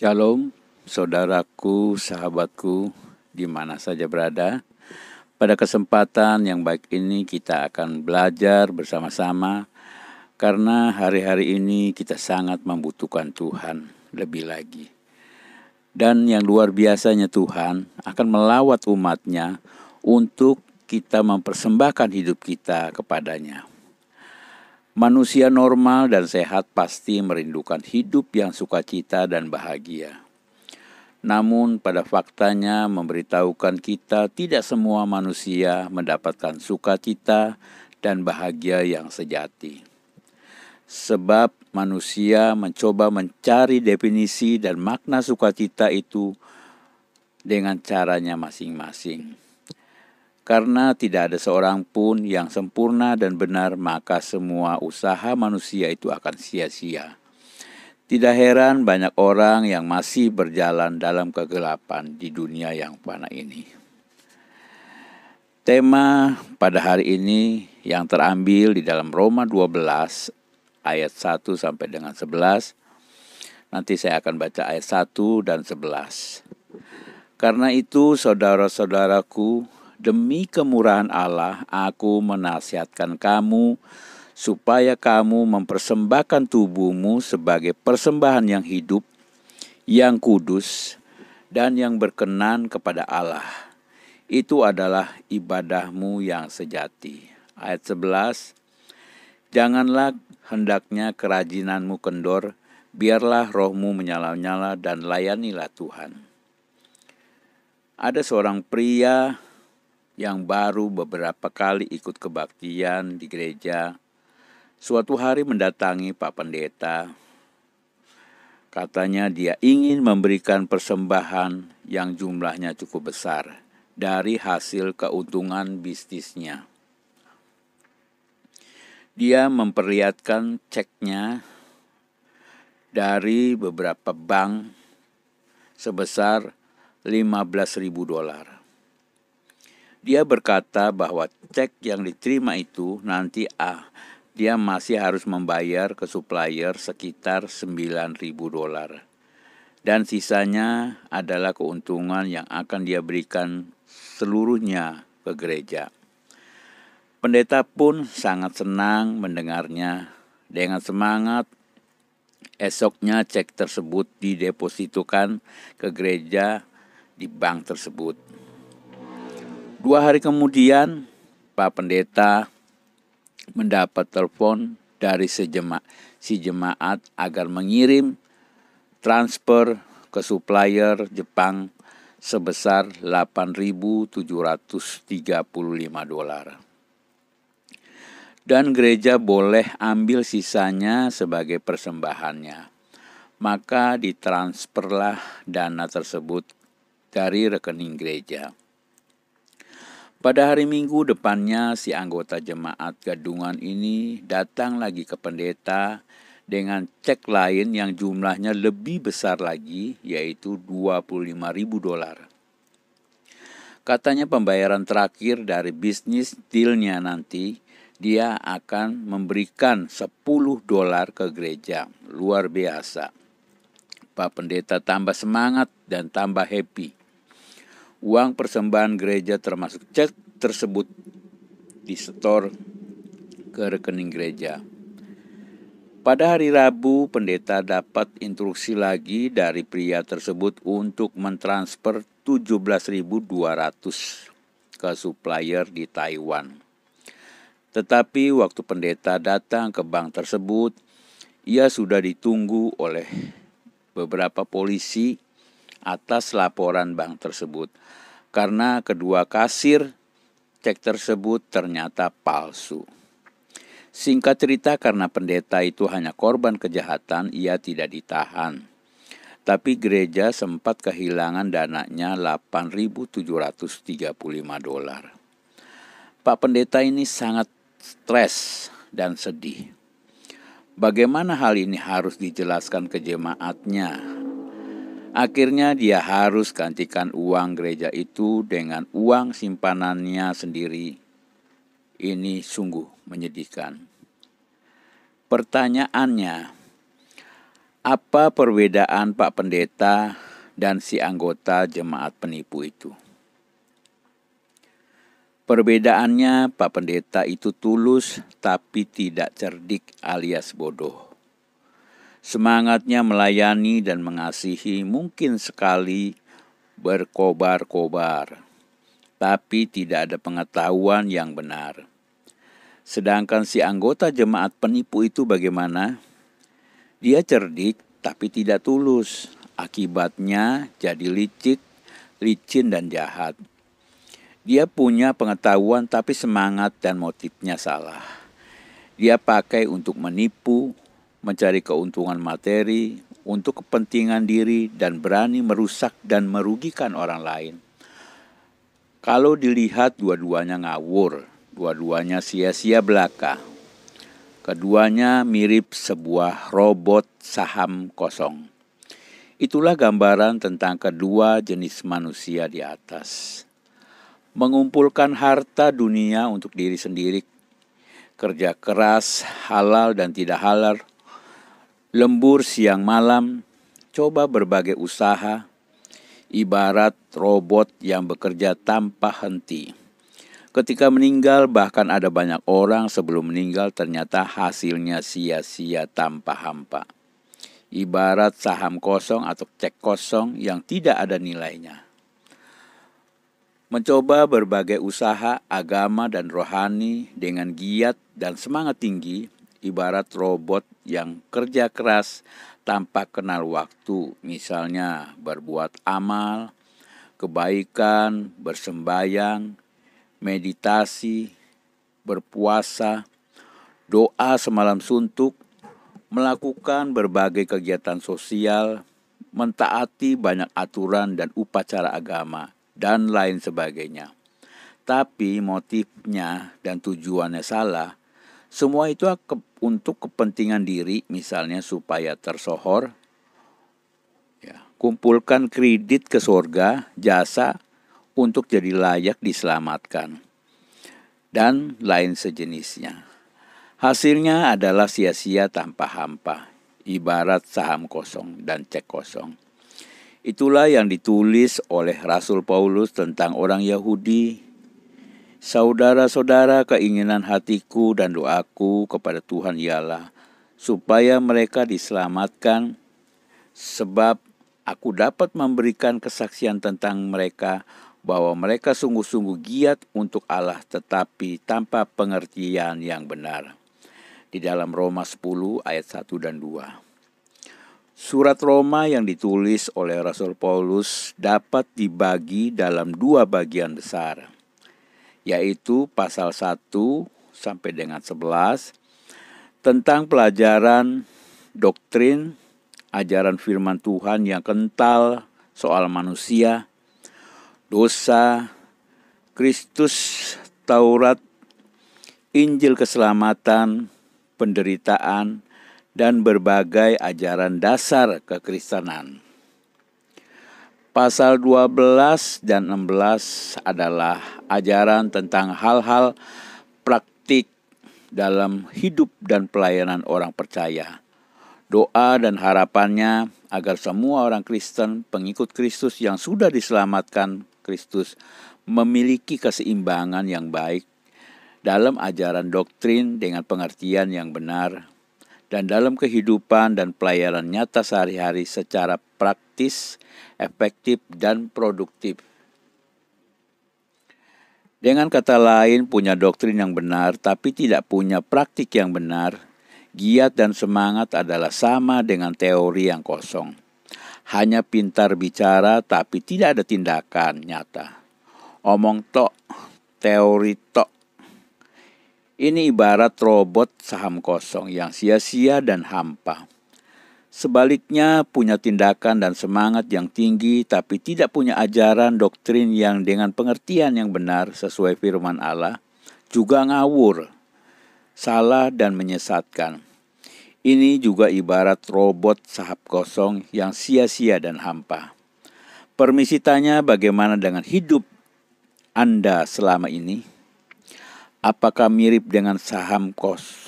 Shalom, saudaraku, sahabatku, di mana saja berada. Pada kesempatan yang baik ini kita akan belajar bersama-sama karena hari-hari ini kita sangat membutuhkan Tuhan lebih lagi. Dan yang luar biasanya Tuhan akan melawat umatnya untuk kita mempersembahkan hidup kita kepadanya. Manusia normal dan sehat pasti merindukan hidup yang sukacita dan bahagia. Namun pada faktanya memberitahukan kita tidak semua manusia mendapatkan sukacita dan bahagia yang sejati. Sebab manusia mencoba mencari definisi dan makna sukacita itu dengan caranya masing-masing. Karena tidak ada seorang pun yang sempurna dan benar, maka semua usaha manusia itu akan sia-sia. Tidak heran banyak orang yang masih berjalan dalam kegelapan di dunia yang fana ini. Tema pada hari ini yang terambil di dalam Roma 12 ayat 1 sampai dengan 11. Nanti saya akan baca ayat 1 dan 11. Karena itu saudara-saudaraku, demi kemurahan Allah aku menasihatkan kamu supaya kamu mempersembahkan tubuhmu sebagai persembahan yang hidup, yang kudus, dan yang berkenan kepada Allah. Itu adalah ibadahmu yang sejati. Ayat 11, janganlah hendaknya kerajinanmu kendor, biarlah rohmu menyala-nyala dan layanilah Tuhan. Ada seorang pria yang baru beberapa kali ikut kebaktian di gereja. Suatu hari mendatangi Pak Pendeta. Katanya dia ingin memberikan persembahan yang jumlahnya cukup besar dari hasil keuntungan bisnisnya. Dia memperlihatkan ceknya dari beberapa bank sebesar $15.000. Dia berkata bahwa cek yang diterima itu nanti dia masih harus membayar ke supplier sekitar $9.000. Dan sisanya adalah keuntungan yang akan dia berikan seluruhnya ke gereja. Pendeta pun sangat senang mendengarnya. Dengan semangat, esoknya cek tersebut didepositokan ke gereja di bank tersebut. 2 hari kemudian, Pak Pendeta mendapat telepon dari si jemaat agar mengirim transfer ke supplier Jepang sebesar $8.735. Dan gereja boleh ambil sisanya sebagai persembahannya. Maka ditransferlah dana tersebut dari rekening gereja. Pada hari Minggu depannya, si anggota jemaat gadungan ini datang lagi ke pendeta dengan cek lain yang jumlahnya lebih besar lagi, yaitu $25.000. Katanya pembayaran terakhir dari bisnis dealnya nanti, dia akan memberikan $10 ke gereja. Luar biasa. Pak Pendeta tambah semangat dan tambah happy. Uang persembahan gereja termasuk cek tersebut disetor ke rekening gereja. Pada hari Rabu, pendeta dapat instruksi lagi dari pria tersebut untuk mentransfer $17.200 ke supplier di Taiwan. Tetapi waktu pendeta datang ke bank tersebut, ia sudah ditunggu oleh beberapa polisi atas laporan bank tersebut. Karena kedua kasir cek tersebut ternyata palsu. Singkat cerita, karena pendeta itu hanya korban kejahatan, ia tidak ditahan. Tapi gereja sempat kehilangan dananya $8.735. Pak Pendeta ini sangat stres dan sedih. Bagaimana hal ini harus dijelaskan ke jemaatnya? Akhirnya dia harus gantikan uang gereja itu dengan uang simpanannya sendiri. Ini sungguh menyedihkan. Pertanyaannya, Apa perbedaan Pak Pendeta dan si anggota jemaat penipu itu? Perbedaannya, Pak Pendeta itu tulus tapi tidak cerdik alias bodoh. Semangatnya melayani dan mengasihi mungkin sekali berkobar-kobar, tapi tidak ada pengetahuan yang benar. Sedangkan si anggota jemaat penipu itu bagaimana? Dia cerdik tapi tidak tulus. Akibatnya jadi licin dan jahat. Dia punya pengetahuan tapi semangat dan motifnya salah. Dia pakai untuk menipu, mencari keuntungan materi, untuk kepentingan diri dan berani merusak dan merugikan orang lain. Kalau dilihat dua-duanya ngawur, dua-duanya sia-sia belaka. Keduanya mirip sebuah robot saham kosong. Itulah gambaran tentang kedua jenis manusia di atas. Mengumpulkan harta dunia untuk diri sendiri, kerja keras, halal dan tidak halal, lembur siang malam, coba berbagai usaha, ibarat robot yang bekerja tanpa henti. Ketika meninggal, bahkan ada banyak orang sebelum meninggal ternyata hasilnya sia-sia tanpa hampa. Ibarat saham kosong atau cek kosong yang tidak ada nilainya. Mencoba berbagai usaha agama dan rohani dengan giat dan semangat tinggi, ibarat robot yang kerja keras tanpa kenal waktu. Misalnya berbuat amal, kebaikan, bersembayang, meditasi, berpuasa, doa semalam suntuk, melakukan berbagai kegiatan sosial, mentaati banyak aturan dan upacara agama, dan lain sebagainya. Tapi motifnya dan tujuannya salah. Semua itu untuk kepentingan diri, misalnya supaya tersohor, kumpulkan kredit ke surga, jasa, untuk jadi layak diselamatkan, dan lain sejenisnya. Hasilnya adalah sia-sia tanpa hampa, ibarat saham kosong dan cek kosong. Itulah yang ditulis oleh Rasul Paulus tentang orang Yahudi. Saudara-saudara, keinginan hatiku dan doaku kepada Tuhan ialah supaya mereka diselamatkan, sebab aku dapat memberikan kesaksian tentang mereka bahwa mereka sungguh-sungguh giat untuk Allah tetapi tanpa pengertian yang benar. Di dalam Roma 10 ayat 1 dan 2. Surat Roma yang ditulis oleh Rasul Paulus dapat dibagi dalam dua bagian besar, yaitu pasal 1 sampai dengan 11 tentang pelajaran doktrin, ajaran firman Tuhan yang kental soal manusia, dosa, Kristus, Taurat, Injil keselamatan, penderitaan, dan berbagai ajaran dasar kekristenan. Pasal 12 dan 16 adalah ajaran tentang hal-hal praktik dalam hidup dan pelayanan orang percaya. Doa dan harapannya agar semua orang Kristen, pengikut Kristus yang sudah diselamatkan Kristus, memiliki keseimbangan yang baik dalam ajaran doktrin dengan pengertian yang benar, dan dalam kehidupan dan pelayanan nyata sehari-hari secara praktis, efektif, dan produktif. Dengan kata lain, punya doktrin yang benar tapi tidak punya praktik yang benar, giat dan semangat adalah sama dengan teori yang kosong. Hanya pintar bicara tapi tidak ada tindakan nyata. Omong tok, teori tok. Ini ibarat robot saham kosong yang sia-sia dan hampa. Sebaliknya, punya tindakan dan semangat yang tinggi tapi tidak punya ajaran doktrin yang dengan pengertian yang benar sesuai firman Allah, juga ngawur, salah dan menyesatkan. Ini juga ibarat robot saham kosong yang sia-sia dan hampa. Permisi tanya, bagaimana dengan hidup Anda selama ini? Apakah mirip dengan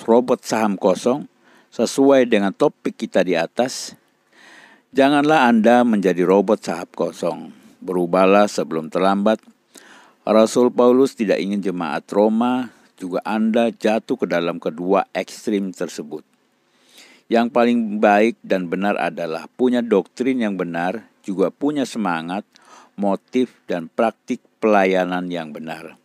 robot saham kosong sesuai dengan topik kita di atas? Janganlah Anda menjadi robot sahab kosong. Berubahlah sebelum terlambat. Rasul Paulus tidak ingin jemaat Roma juga Anda jatuh ke dalam kedua ekstrim tersebut. Yang paling baik dan benar adalah punya doktrin yang benar, juga punya semangat, motif, dan praktik pelayanan yang benar.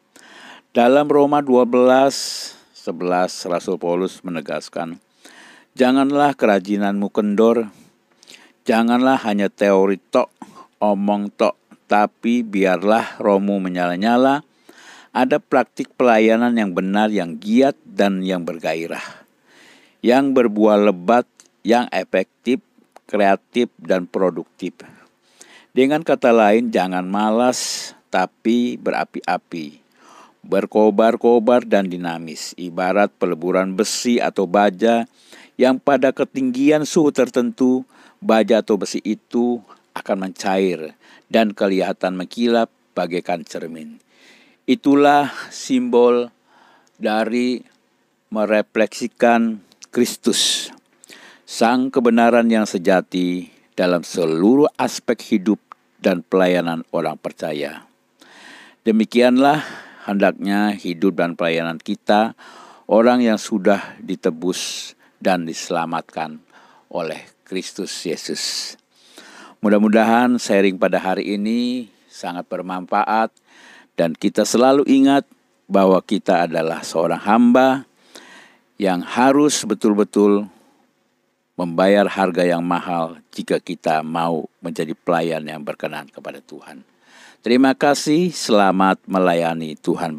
Dalam Roma 12:11 Rasul Paulus menegaskan, janganlah kerajinanmu kendor, janganlah hanya teori tok, omong tok, tapi biarlah rohmu menyala-nyala, ada praktik pelayanan yang benar, yang giat, dan yang bergairah, yang berbuah lebat, yang efektif, kreatif, dan produktif. Dengan kata lain, jangan malas, tapi berapi-api, berkobar-kobar dan dinamis, ibarat peleburan besi atau baja yang pada ketinggian suhu tertentu, baja atau besi itu akan mencair dan kelihatan mengkilap bagaikan cermin. Itulah simbol dari merefleksikan Kristus, sang kebenaran yang sejati dalam seluruh aspek hidup dan pelayanan orang percaya. Demikianlah hendaknya hidup dan pelayanan kita, orang yang sudah ditebus dan diselamatkan oleh Kristus Yesus. Mudah-mudahan sharing pada hari ini sangat bermanfaat dan kita selalu ingat bahwa kita adalah seorang hamba yang harus betul-betul membayar harga yang mahal jika kita mau menjadi pelayan yang berkenan kepada Tuhan. Terima kasih, selamat melayani Tuhan.